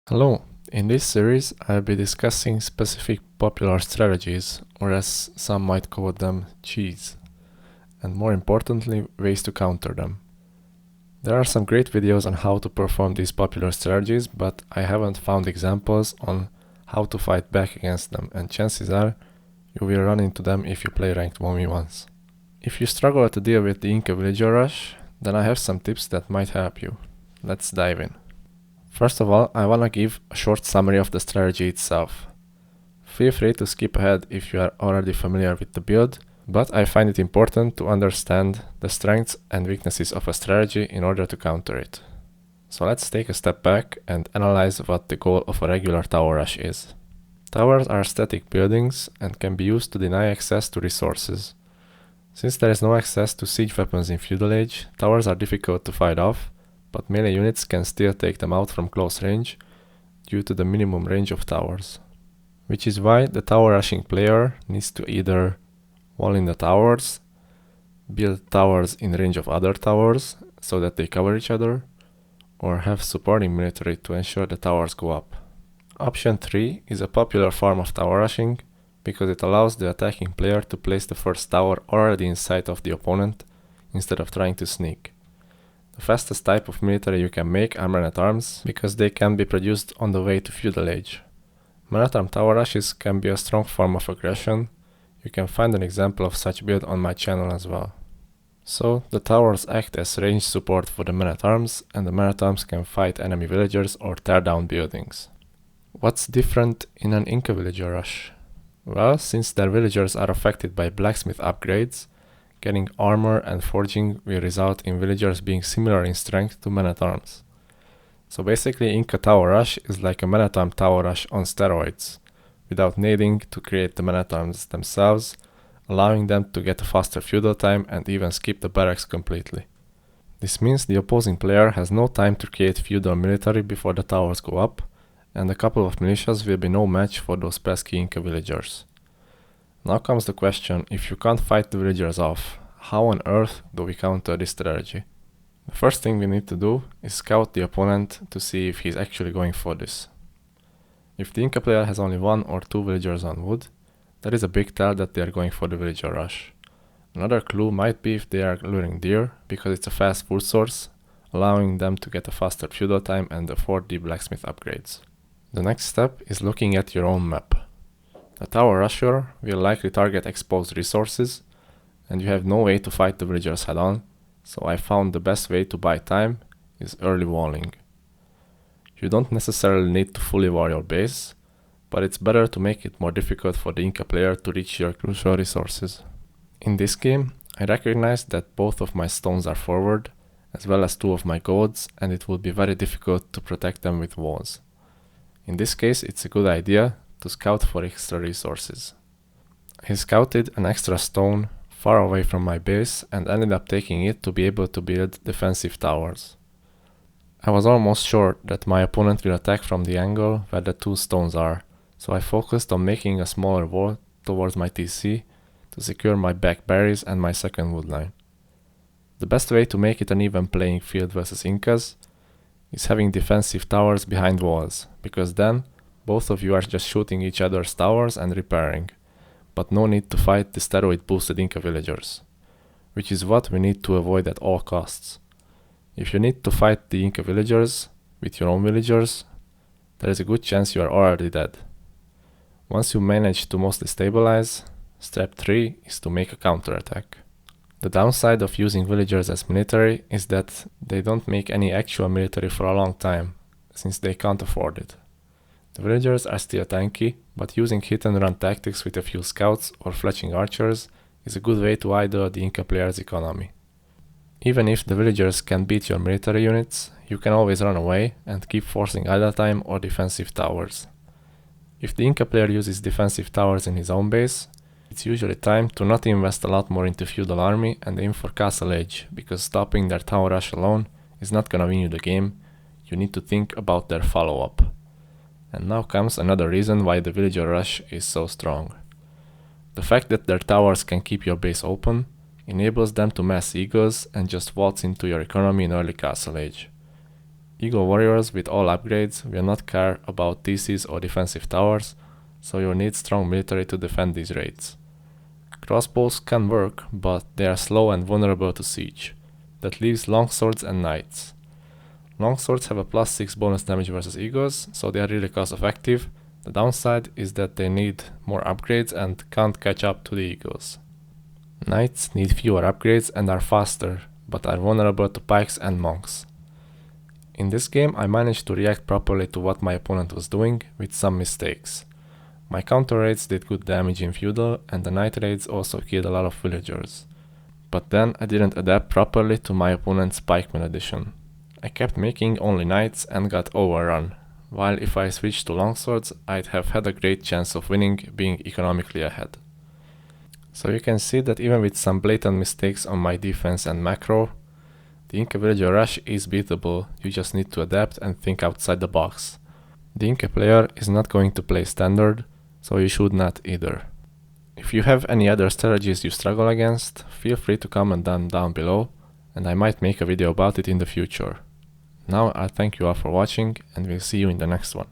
Hello, in this series I'll be discussing specific popular strategies, or as some might call them, cheats, and more importantly, ways to counter them. There are some great videos on how to perform these popular strategies, but I haven't found examples on how to fight back against them, and chances are you will run into them if you play ranked 1v1s. If you struggle to deal with the Inca villager rush, then I have some tips that might help you. Let's dive in. First of all, I wanna give a short summary of the strategy itself. Feel free to skip ahead if you are already familiar with the build, but I find it important to understand the strengths and weaknesses of a strategy in order to counter it. So let's take a step back and analyze what the goal of a regular tower rush is. Towers are static buildings and can be used to deny access to resources. Since there is no access to siege weapons in Feudal Age, towers are difficult to fight off, but melee units can still take them out from close range due to the minimum range of towers. Which is why the tower rushing player needs to either wall in the towers, build towers in range of other towers so that they cover each other, or have supporting military to ensure the towers go up. Option 3 is a popular form of tower rushing because it allows the attacking player to place the first tower already in sight of the opponent instead of trying to sneak. The fastest type of military you can make are men-at-arms because they can be produced on the way to Feudal Age. Men-at-arm tower rushes can be a strong form of aggression. You can find an example of such build on my channel as well. So, the towers act as range support for the men-at-arms, and the men-at-arms can fight enemy villagers or tear down buildings. What's different in an Inca villager rush? Well, since their villagers are affected by blacksmith upgrades, getting armor and forging will result in villagers being similar in strength to men-at-arms. So basically Inca Tower Rush is like a men-at-arm Tower Rush on steroids, without needing to create the men-at-arms themselves, allowing them to get a faster feudal time and even skip the barracks completely. This means the opposing player has no time to create feudal military before the towers go up, and a couple of militias will be no match for those pesky Inca villagers. Now comes the question, if you can't fight the villagers off, how on earth do we counter this strategy? The first thing we need to do is scout the opponent to see if he's actually going for this. If the Inca player has only 1 or 2 villagers on wood, that is a big tell that they are going for the villager rush. Another clue might be if they are luring deer, because it's a fast food source, allowing them to get a faster feudal time and afford the blacksmith upgrades. The next step is looking at your own map. A tower rusher will likely target exposed resources, and you have no way to fight the villagers head-on, so I found the best way to buy time is early walling. You don't necessarily need to fully wall your base, but it's better to make it more difficult for the Inca player to reach your crucial resources. In this game, I recognized that both of my stones are forward, as well as 2 of my gods, and it would be very difficult to protect them with walls. In this case, it's a good idea to scout for extra resources. I scouted an extra stone far away from my base and ended up taking it to be able to build defensive towers. I was almost sure that my opponent will attack from the angle where the 2 stones are, so I focused on making a smaller wall towards my TC to secure my back berries and my second wood line. The best way to make it an even playing field versus Incas is having defensive towers behind walls, because then both of you are just shooting each other's towers and repairing, but no need to fight the steroid boosted Inca villagers, which is what we need to avoid at all costs. If you need to fight the Inca villagers with your own villagers, there is a good chance you are already dead. Once you manage to mostly stabilize, step 3 is to make a counterattack. The downside of using villagers as military is that they don't make any actual military for a long time, since they can't afford it. The villagers are still tanky, but using hit and run tactics with a few scouts or fletching archers is a good way to idle the Inca player's economy. Even if the villagers can beat your military units, you can always run away and keep forcing idle time or defensive towers. If the Inca player uses defensive towers in his own base, it's usually time to not invest a lot more into feudal army and aim for castle age, because stopping their tower rush alone is not gonna win you the game. You need to think about their follow-up. And now comes another reason why the villager rush is so strong. The fact that their towers can keep your base open enables them to mass eagles and just waltz into your economy in early castle age. Eagle warriors with all upgrades will not care about TCs or defensive towers, so you'll need strong military to defend these raids. Crossbows can work, but they are slow and vulnerable to siege. That leaves longswords and knights. Longswords have a +6 bonus damage versus eagles, so they are really cost effective. The downside is that they need more upgrades and can't catch up to the eagles. Knights need fewer upgrades and are faster, but are vulnerable to pikes and monks. In this game I managed to react properly to what my opponent was doing, with some mistakes. My counter raids did good damage in feudal, and the knight raids also killed a lot of villagers. But then I didn't adapt properly to my opponent's pikeman addition. I kept making only knights and got overrun, while if I switched to longswords I'd have had a great chance of winning, being economically ahead. So you can see that even with some blatant mistakes on my defense and macro, the Inca villager rush is beatable. You just need to adapt and think outside the box. The Inca player is not going to play standard, so you should not either. If you have any other strategies you struggle against, feel free to comment them down below, and I might make a video about it in the future. Now I thank you all for watching, and we'll see you in the next one.